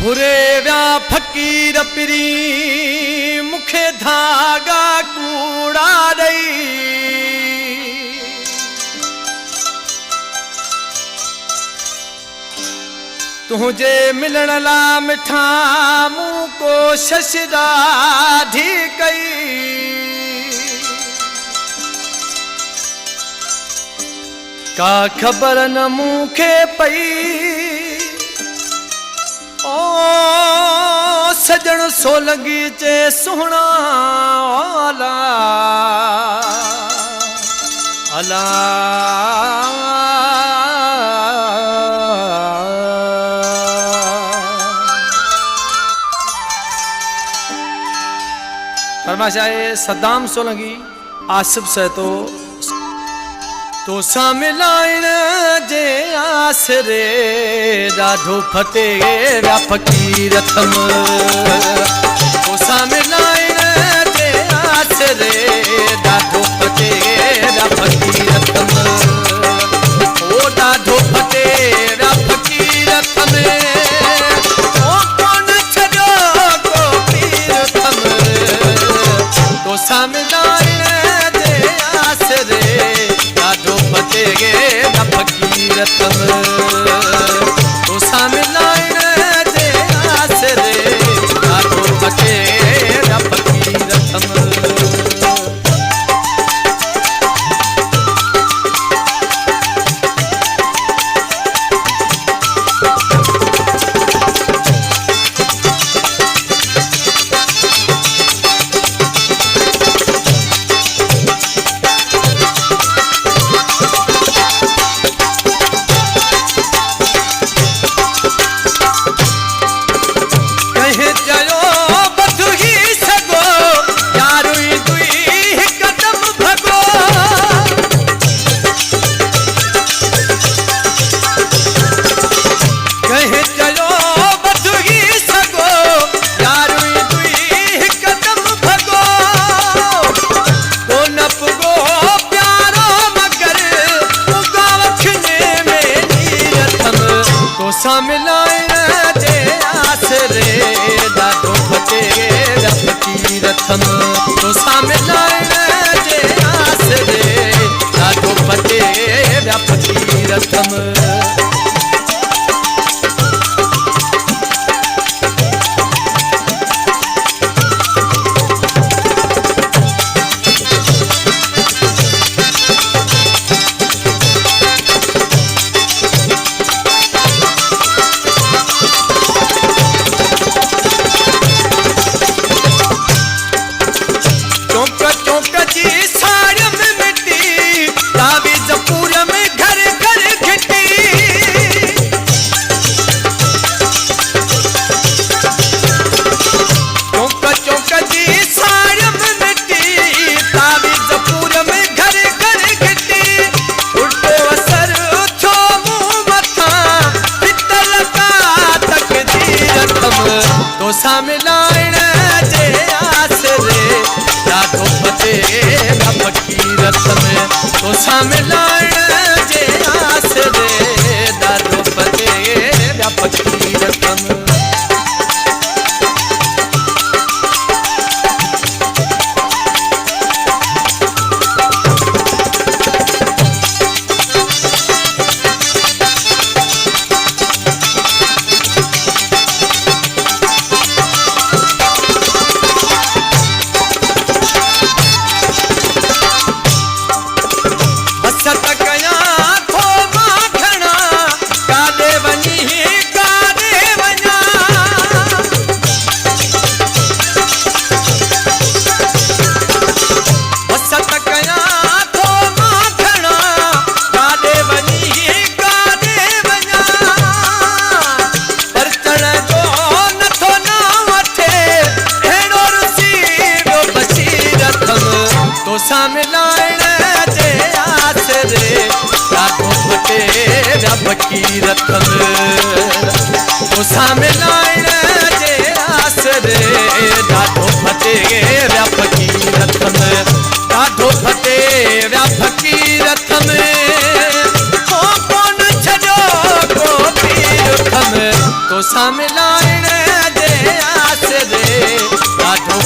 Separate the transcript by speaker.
Speaker 1: भुरे व्या फकीर पिरी मुखे धागा कूड़ा दई तुझे मिलण ला मिठा मुँह को शशदाधी कई का खबर न मुखे पई ओ सजन सोलंगी चे सोहना अला अला फरमाशाए सद्दाम सोलंगी आसिफ से तो सामिलाइन जे आसरे ॾाढो फटे व्या फकीर थम तो सामिलाइन जे आसरे ॾाढो फटे व्या फकीर थम ओ ॾाढो फटे व्या फकीर थम ओ कोन छॾो को पीर थम तो सामिलाइन जे आसरे ॾाढो फटे व्या फकीर थम तो सामिलाइन जे आसरे ॾाढो फटे व्या फकीर थम सामिलाइन जे आसरे ॾाढो फटे व्या फकीर थम तो सामिलाइन जे आसरे ॾाढो फटे व्या फकीर थम तो सामिलाइन जे आसरे ॾाढो फटे व्या फकीर थम तो सामिलाइन जे आसरे ॾाढो फटे व्या फकीर थम तो सामिलाइन जे आसरे ॾाढो फटे व्या फकीर थम तो सामिलाइन जे आसरे ॾाढो फटे व्या फकीर थम ॾाढो फटे व्या फकीर थम ओ कोन छॾो को पीर थम तो सामिलाइन आस रे ॾाढो